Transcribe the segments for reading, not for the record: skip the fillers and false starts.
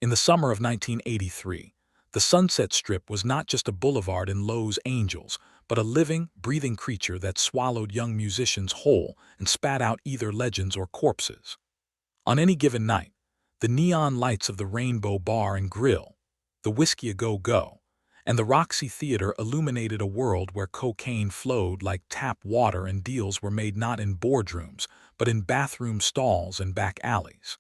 In the summer of 1983, the Sunset Strip was not just a boulevard in Los Angeles, but a living, breathing creature that swallowed young musicians whole and spat out either legends or corpses. On any given night, the neon lights of the Rainbow Bar and Grill, the Whiskey A Go Go, and the Roxy Theater illuminated a world where cocaine flowed like tap water and deals were made not in boardrooms, but in bathroom stalls and back alleys.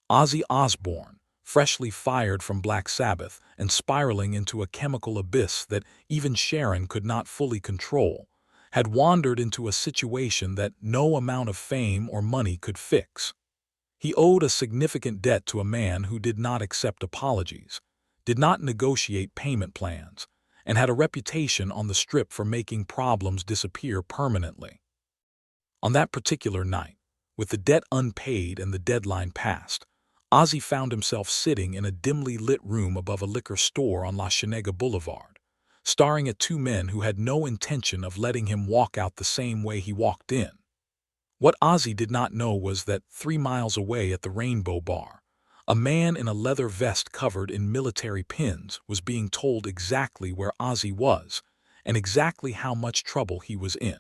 Ozzy Osbourne, freshly fired from Black Sabbath and spiraling into a chemical abyss that even Sharon could not fully control, had wandered into a situation that no amount of fame or money could fix. He owed a significant debt to a man who did not accept apologies, did not negotiate payment plans, and had a reputation on the Strip for making problems disappear permanently. On that particular night, with the debt unpaid and the deadline passed, Ozzy found himself sitting in a dimly lit room above a liquor store on Cienega Boulevard, staring at two men who had no intention of letting him walk out the same way he walked in. What Ozzy did not know was that 3 miles away at the Rainbow Bar, a man in a leather vest covered in military pins was being told exactly where Ozzy was and exactly how much trouble he was in.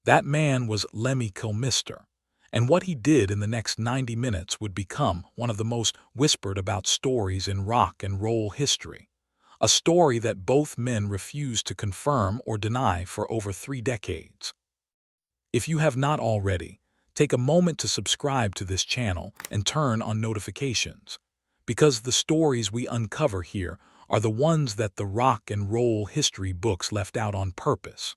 That man was Lemmy Kilmister, and what he did in the next 90 minutes would become one of the most whispered about stories in rock and roll history, a story that both men refused to confirm or deny for over 3 decades. If you have not already, take a moment to subscribe to this channel and turn on notifications, because the stories we uncover here are the ones that the rock and roll history books left out on purpose.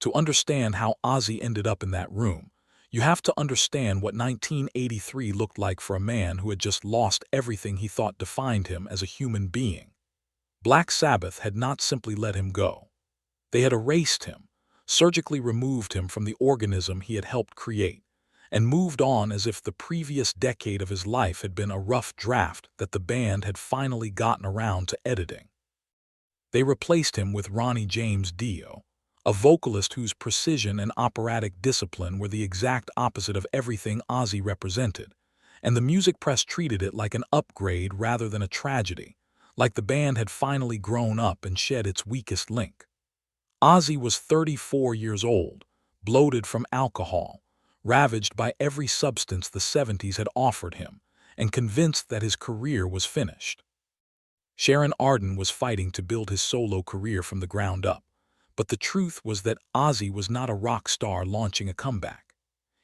To understand how Ozzy ended up in that room, you have to understand what 1983 looked like for a man who had just lost everything he thought defined him as a human being. Black Sabbath had not simply let him go. They had erased him, surgically removed him from the organism he had helped create, and moved on as if the previous decade of his life had been a rough draft that the band had finally gotten around to editing. They replaced him with Ronnie James Dio, a vocalist whose precision and operatic discipline were the exact opposite of everything Ozzy represented, and the music press treated it like an upgrade rather than a tragedy, like the band had finally grown up and shed its weakest link. Ozzy was 34 years old, bloated from alcohol, ravaged by every substance the 70s had offered him, and convinced that his career was finished. Sharon Arden was fighting to build his solo career from the ground up, but the truth was that Ozzy was not a rock star launching a comeback.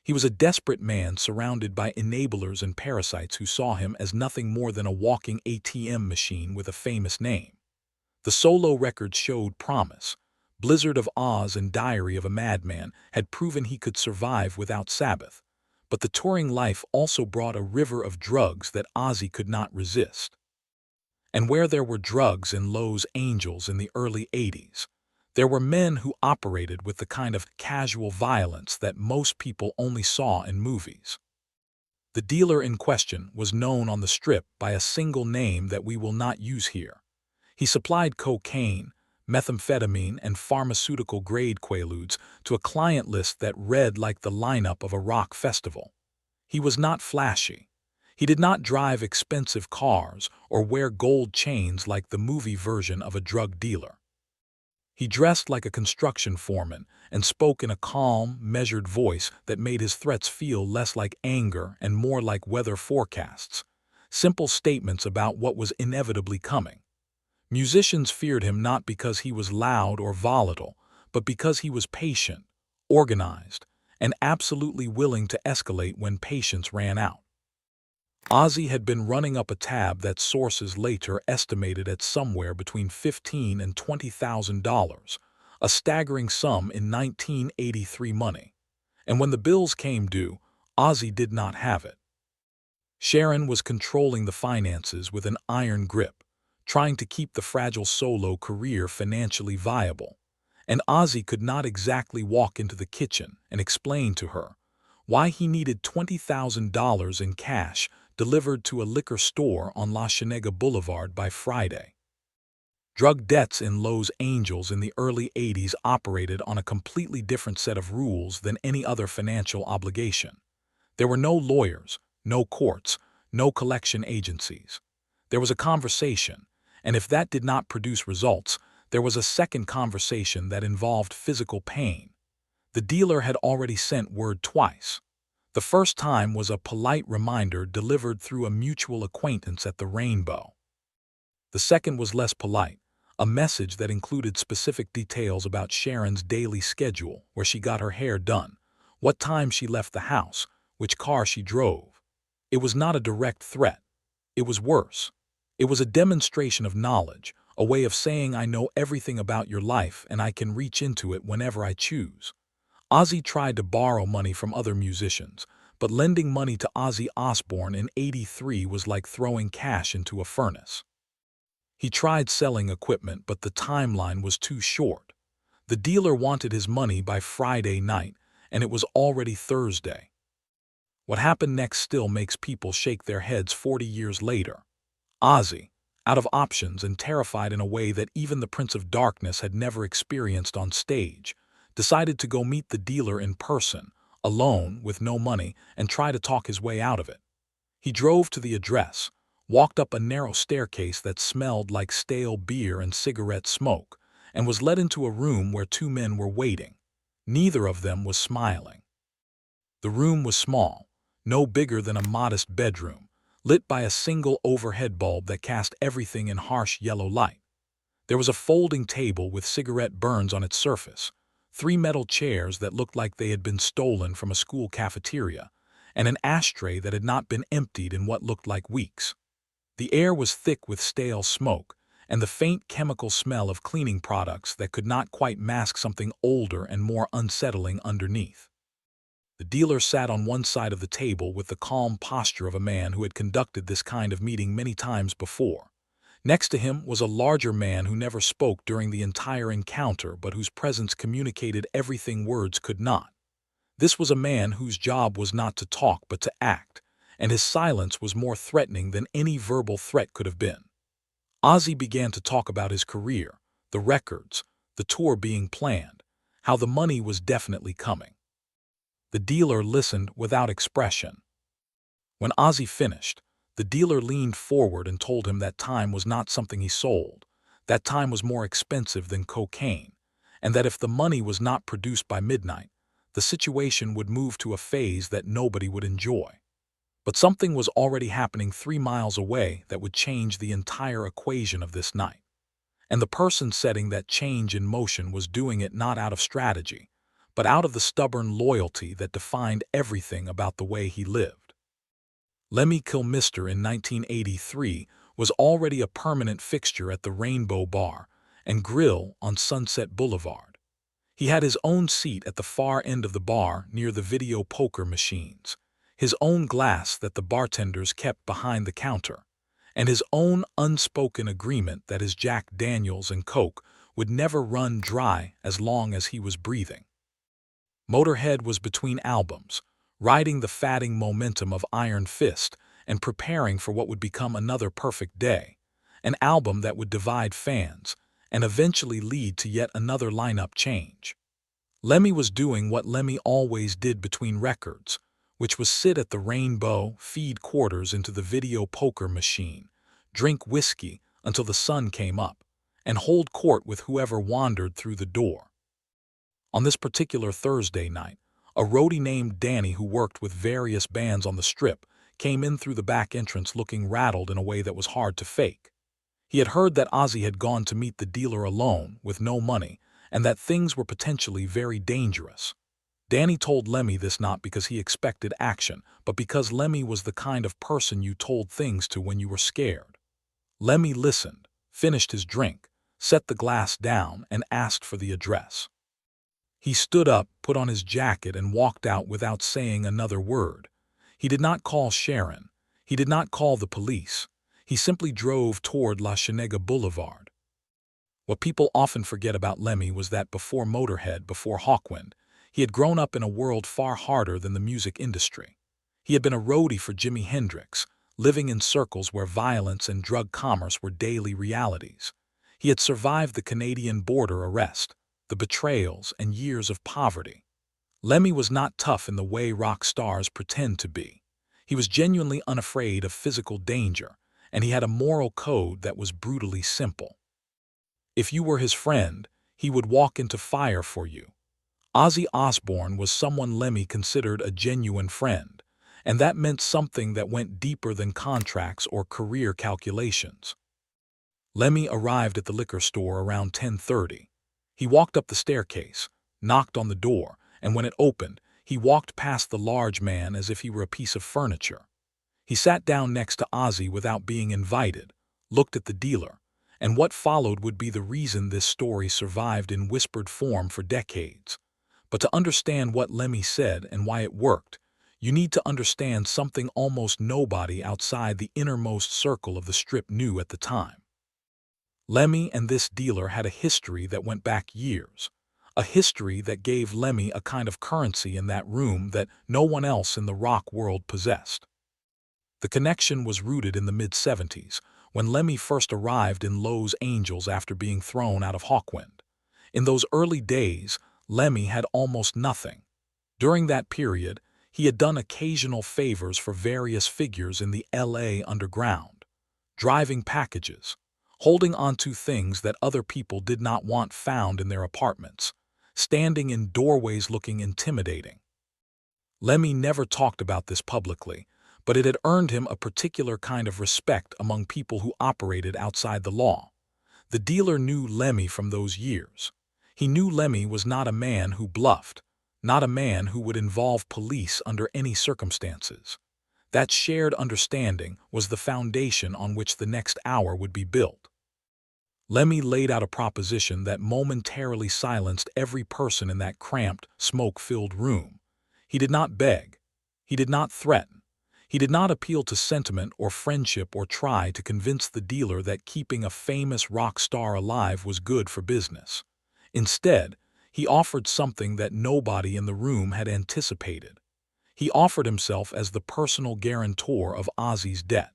He was a desperate man surrounded by enablers and parasites who saw him as nothing more than a walking ATM machine with a famous name. The solo records showed promise. Blizzard of Oz and Diary of a Madman had proven he could survive without Sabbath, but the touring life also brought a river of drugs that Ozzy could not resist. And where there were drugs in Los Angeles in the early 80s, there were men who operated with the kind of casual violence that most people only saw in movies. The dealer in question was known on the Strip by a single name that we will not use here. He supplied cocaine, methamphetamine, and pharmaceutical-grade quaaludes to a client list that read like the lineup of a rock festival. He was not flashy. He did not drive expensive cars or wear gold chains like the movie version of a drug dealer. He dressed like a construction foreman and spoke in a calm, measured voice that made his threats feel less like anger and more like weather forecasts, simple statements about what was inevitably coming. Musicians feared him not because he was loud or volatile, but because he was patient, organized, and absolutely willing to escalate when patience ran out. Ozzy had been running up a tab that sources later estimated at somewhere between $15,000 and $20,000, a staggering sum in 1983 money. And when the bills came due, Ozzy did not have it. Sharon was controlling the finances with an iron grip, trying to keep the fragile solo career financially viable, and Ozzy could not exactly walk into the kitchen and explain to her why he needed $20,000 in cash delivered to a liquor store on La Cienega Boulevard by Friday. Drug debts in Los Angeles in the early 80s operated on a completely different set of rules than any other financial obligation. There were no lawyers, no courts, no collection agencies. There was a conversation, and if that did not produce results, there was a second conversation that involved physical pain. The dealer had already sent word twice. The first time was a polite reminder delivered through a mutual acquaintance at the Rainbow. The second was less polite, a message that included specific details about Sharon's daily schedule, where she got her hair done, what time she left the house, which car she drove. It was not a direct threat. It was worse. It was a demonstration of knowledge, a way of saying I know everything about your life and I can reach into it whenever I choose. Ozzy tried to borrow money from other musicians, but lending money to Ozzy Osbourne in '83 was like throwing cash into a furnace. He tried selling equipment, but the timeline was too short. The dealer wanted his money by Friday night, and it was already Thursday. What happened next still makes people shake their heads 40 years later. Ozzy, out of options and terrified in a way that even the Prince of Darkness had never experienced on stage, decided to go meet the dealer in person, alone, with no money, and try to talk his way out of it. He drove to the address, walked up a narrow staircase that smelled like stale beer and cigarette smoke, and was led into a room where two men were waiting. Neither of them was smiling. The room was small, no bigger than a modest bedroom, lit by a single overhead bulb that cast everything in harsh yellow light. There was a folding table with cigarette burns on its surface, 3 metal chairs that looked like they had been stolen from a school cafeteria, and an ashtray that had not been emptied in what looked like weeks. The air was thick with stale smoke, and the faint chemical smell of cleaning products that could not quite mask something older and more unsettling underneath. The dealer sat on one side of the table with the calm posture of a man who had conducted this kind of meeting many times before. Next to him was a larger man who never spoke during the entire encounter but whose presence communicated everything words could not. This was a man whose job was not to talk but to act, and his silence was more threatening than any verbal threat could have been. Ozzy began to talk about his career, the records, the tour being planned, how the money was definitely coming. The dealer listened without expression. When Ozzy finished, the dealer leaned forward and told him that time was not something he sold, that time was more expensive than cocaine, and that if the money was not produced by midnight, the situation would move to a phase that nobody would enjoy. But something was already happening 3 miles away that would change the entire equation of this night. And the person setting that change in motion was doing it not out of strategy, but out of the stubborn loyalty that defined everything about the way he lived. Lemmy Kilmister in 1983 was already a permanent fixture at the Rainbow Bar and Grill on Sunset Boulevard. He had his own seat at the far end of the bar near the video poker machines, his own glass that the bartenders kept behind the counter, and his own unspoken agreement that his Jack Daniels and Coke would never run dry as long as he was breathing. Motorhead was between albums, riding the fatting momentum of Iron Fist and preparing for what would become Another Perfect Day, an album that would divide fans and eventually lead to yet another lineup change. Lemmy was doing what Lemmy always did between records, which was sit at the Rainbow, feed quarters into the video poker machine, drink whiskey until the sun came up, and hold court with whoever wandered through the door. On this particular Thursday night, a roadie named Danny who worked with various bands on the Strip came in through the back entrance looking rattled in a way that was hard to fake. He had heard that Ozzy had gone to meet the dealer alone, with no money, and that things were potentially very dangerous. Danny told Lemmy this not because he expected action, but because Lemmy was the kind of person you told things to when you were scared. Lemmy listened, finished his drink, set the glass down, and asked for the address. He stood up, put on his jacket, and walked out without saying another word. He did not call Sharon. He did not call the police. He simply drove toward La Cienega Boulevard. What people often forget about Lemmy was that before Motorhead, before Hawkwind, he had grown up in a world far harder than the music industry. He had been a roadie for Jimi Hendrix, living in circles where violence and drug commerce were daily realities. He had survived the Canadian border arrest, the betrayals, and years of poverty. Lemmy was not tough in the way rock stars pretend to be. He was genuinely unafraid of physical danger, and he had a moral code that was brutally simple. If you were his friend, he would walk into fire for you. Ozzy Osbourne was someone Lemmy considered a genuine friend, and that meant something that went deeper than contracts or career calculations. Lemmy arrived at the liquor store around 10:30. He walked up the staircase, knocked on the door, and when it opened, he walked past the large man as if he were a piece of furniture. He sat down next to Ozzy without being invited, looked at the dealer, and what followed would be the reason this story survived in whispered form for decades. But to understand what Lemmy said and why it worked, you need to understand something almost nobody outside the innermost circle of the Strip knew at the time. Lemmy and this dealer had a history that went back years, a history that gave Lemmy a kind of currency in that room that no one else in the rock world possessed. The connection was rooted in the mid-70s, when Lemmy first arrived in Lowe's Angels after being thrown out of Hawkwind. In those early days, Lemmy had almost nothing. During that period, he had done occasional favors for various figures in the LA underground, driving packages, holding onto things that other people did not want found in their apartments, standing in doorways looking intimidating. Lemmy never talked about this publicly, but it had earned him a particular kind of respect among people who operated outside the law. The dealer knew Lemmy from those years. He knew Lemmy was not a man who bluffed, not a man who would involve police under any circumstances. That shared understanding was the foundation on which the next hour would be built. Lemmy laid out a proposition that momentarily silenced every person in that cramped, smoke-filled room. He did not beg. He did not threaten. He did not appeal to sentiment or friendship or try to convince the dealer that keeping a famous rock star alive was good for business. Instead, he offered something that nobody in the room had anticipated. He offered himself as the personal guarantor of Ozzy's debt.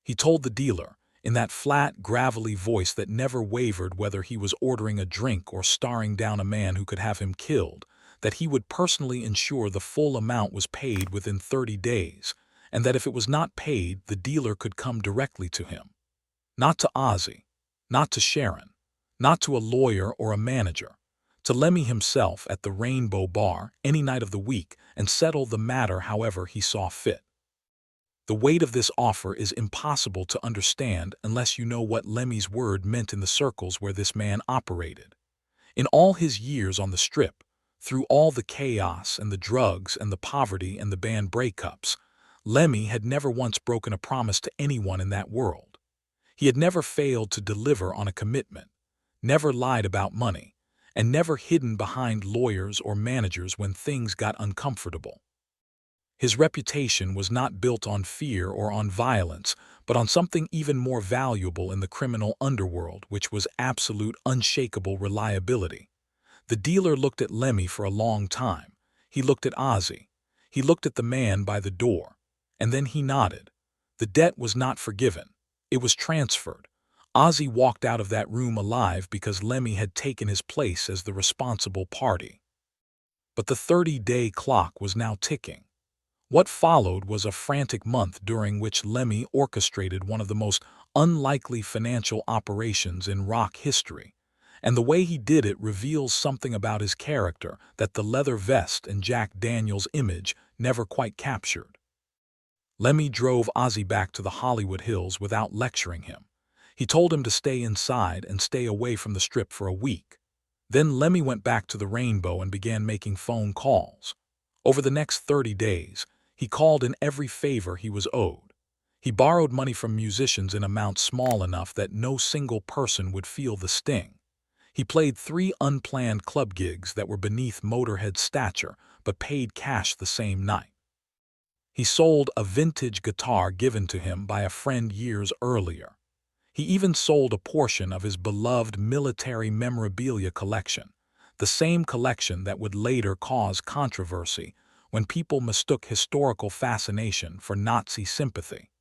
He told the dealer, in that flat, gravelly voice that never wavered whether he was ordering a drink or staring down a man who could have him killed, that he would personally ensure the full amount was paid within 30 days, and that if it was not paid, the dealer could come directly to him. Not to Ozzy, not to Sharon, not to a lawyer or a manager, to Lemmy himself at the Rainbow Bar any night of the week and settle the matter however he saw fit. The weight of this offer is impossible to understand unless you know what Lemmy's word meant in the circles where this man operated. In all his years on the Strip, through all the chaos and the drugs and the poverty and the band breakups, Lemmy had never once broken a promise to anyone in that world. He had never failed to deliver on a commitment, never lied about money, and never hidden behind lawyers or managers when things got uncomfortable. His reputation was not built on fear or on violence, but on something even more valuable in the criminal underworld, which was absolute, unshakable reliability. The dealer looked at Lemmy for a long time. He looked at Ozzy. He looked at the man by the door. And then he nodded. The debt was not forgiven. It was transferred. Ozzy walked out of that room alive because Lemmy had taken his place as the responsible party. But the 30-day clock was now ticking. What followed was a frantic month during which Lemmy orchestrated one of the most unlikely financial operations in rock history, and the way he did it reveals something about his character that the leather vest and Jack Daniels image never quite captured. Lemmy drove Ozzy back to the Hollywood Hills without lecturing him. He told him to stay inside and stay away from the Strip for a week. Then Lemmy went back to the Rainbow and began making phone calls. Over the next 30 days, he called in every favor he was owed. He borrowed money from musicians in amounts small enough that no single person would feel the sting. He played 3 unplanned club gigs that were beneath Motorhead's stature, but paid cash the same night. He sold a vintage guitar given to him by a friend years earlier. He even sold a portion of his beloved military memorabilia collection, the same collection that would later cause controversy when people mistook historical fascination for Nazi sympathy.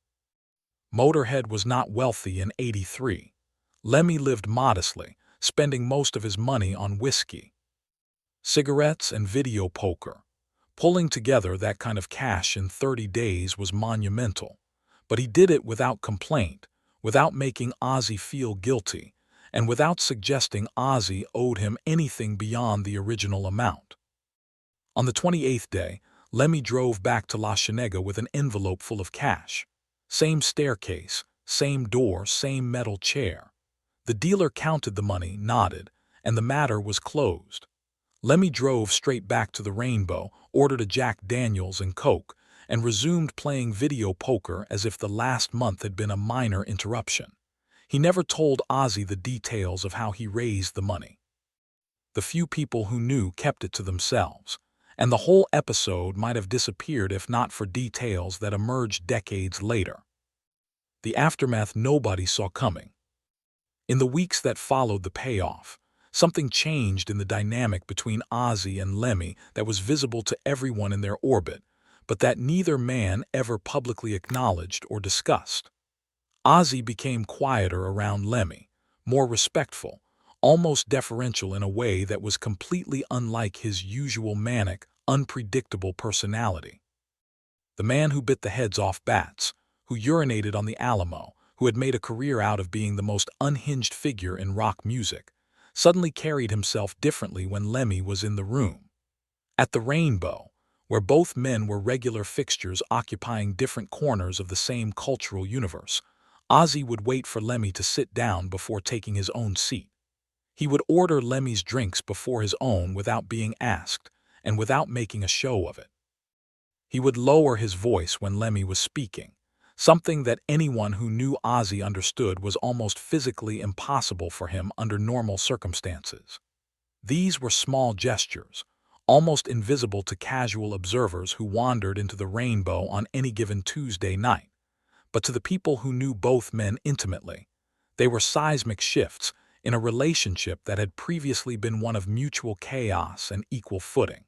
Motorhead was not wealthy in '83. Lemmy lived modestly, spending most of his money on whiskey, cigarettes, and video poker. Pulling together that kind of cash in 30 days was monumental. But he did it without complaint, without making Ozzy feel guilty, and without suggesting Ozzy owed him anything beyond the original amount. On the 28th day, Lemmy drove back to La Cienega with an envelope full of cash. Same staircase, same door, same metal chair. The dealer counted the money, nodded, and the matter was closed. Lemmy drove straight back to the Rainbow, ordered a Jack Daniels and Coke, and resumed playing video poker as if the last month had been a minor interruption. He never told Ozzy the details of how he raised the money. The few people who knew kept it to themselves, and the whole episode might have disappeared if not for details that emerged decades later. The aftermath nobody saw coming. In the weeks that followed the payoff, something changed in the dynamic between Ozzy and Lemmy that was visible to everyone in their orbit, but that neither man ever publicly acknowledged or discussed. Ozzy became quieter around Lemmy, more respectful, almost deferential in a way that was completely unlike his usual manic, unpredictable personality. The man who bit the heads off bats, who urinated on the Alamo, who had made a career out of being the most unhinged figure in rock music, suddenly carried himself differently when Lemmy was in the room. At the Rainbow, where both men were regular fixtures occupying different corners of the same cultural universe, Ozzy would wait for Lemmy to sit down before taking his own seat. He would order Lemmy's drinks before his own without being asked, and without making a show of it. He would lower his voice when Lemmy was speaking, something that anyone who knew Ozzy understood was almost physically impossible for him under normal circumstances. These were small gestures, almost invisible to casual observers who wandered into the Rainbow on any given Tuesday night. But to the people who knew both men intimately, they were seismic shifts in a relationship that had previously been one of mutual chaos and equal footing.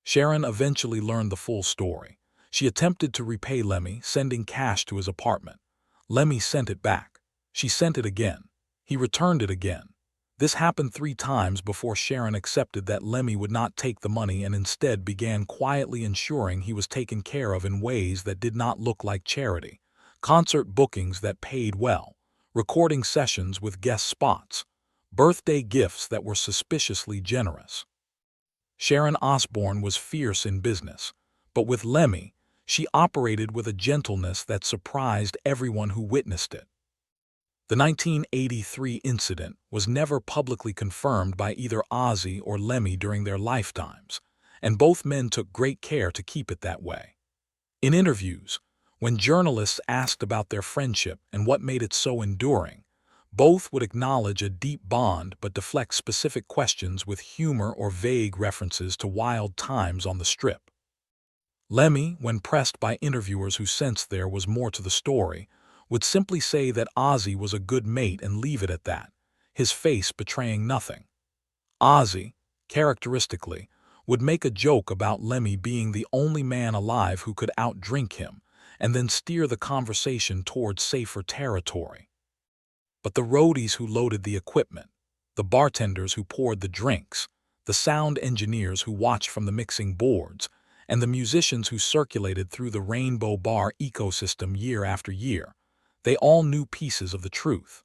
Sharon eventually learned the full story. She attempted to repay Lemmy, sending cash to his apartment. Lemmy sent it back. She sent it again. He returned it again. This happened 3 times before Sharon accepted that Lemmy would not take the money and instead began quietly ensuring he was taken care of in ways that did not look like charity. Concert bookings that paid well, recording sessions with guest spots, birthday gifts that were suspiciously generous. Sharon Osbourne was fierce in business, but with Lemmy, she operated with a gentleness that surprised everyone who witnessed it. The 1983 incident was never publicly confirmed by either Ozzy or Lemmy during their lifetimes, and both men took great care to keep it that way. In interviews, when journalists asked about their friendship and what made it so enduring, both would acknowledge a deep bond but deflect specific questions with humor or vague references to wild times on the Strip. Lemmy, when pressed by interviewers who sensed there was more to the story, would simply say that Ozzy was a good mate and leave it at that, his face betraying nothing. Ozzy, characteristically, would make a joke about Lemmy being the only man alive who could outdrink him, and then steer the conversation towards safer territory. But the roadies who loaded the equipment, the bartenders who poured the drinks, the sound engineers who watched from the mixing boards, and the musicians who circulated through the Rainbow Bar ecosystem year after year, they all knew pieces of the truth.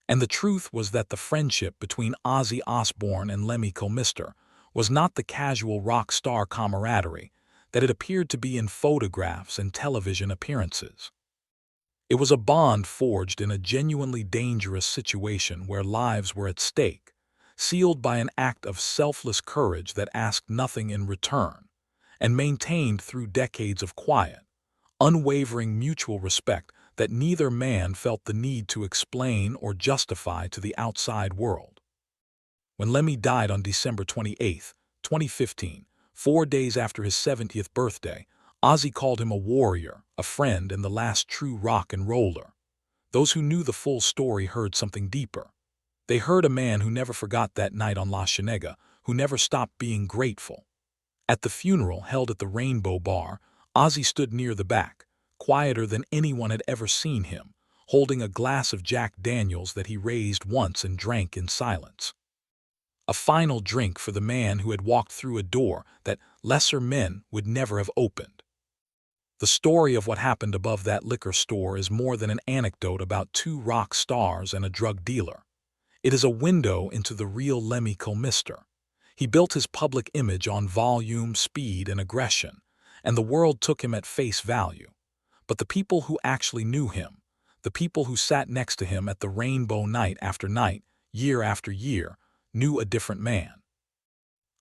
And the truth was that the friendship between Ozzy Osbourne and Lemmy Kilmister was not the casual rock star camaraderie that it appeared to be in photographs and television appearances. It was a bond forged in a genuinely dangerous situation where lives were at stake, sealed by an act of selfless courage that asked nothing in return, and maintained through decades of quiet, unwavering mutual respect that neither man felt the need to explain or justify to the outside world. When Lemmy died on December 28, 2015, 4 days after his 70th birthday, Ozzy called him a warrior, a friend, and the last true rock and roller. Those who knew the full story heard something deeper. They heard a man who never forgot that night on La Cienega, who never stopped being grateful. At the funeral held at the Rainbow Bar, Ozzy stood near the back, quieter than anyone had ever seen him, holding a glass of Jack Daniels that he raised once and drank in silence. a final drink for the man who had walked through a door that lesser men would never have opened. The story of what happened above that liquor store is more than an anecdote about two rock stars and a drug dealer. It is a window into the real Lemmy Kilmister. He built his public image on volume, speed, and aggression, and the world took him at face value. But the people who actually knew him, the people who sat next to him at the Rainbow night after night, year after year, knew a different man.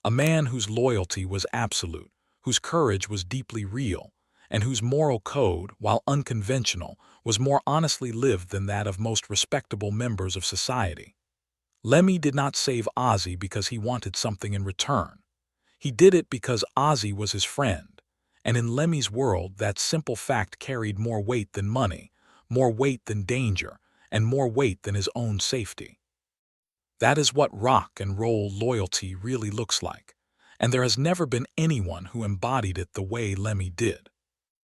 A man whose loyalty was absolute, whose courage was deeply real, and whose moral code, while unconventional, was more honestly lived than that of most respectable members of society. Lemmy did not save Ozzy because he wanted something in return. He did it because Ozzy was his friend, and in Lemmy's world that simple fact carried more weight than money, more weight than danger, and more weight than his own safety. That is what rock and roll loyalty really looks like, and there has never been anyone who embodied it the way Lemmy did.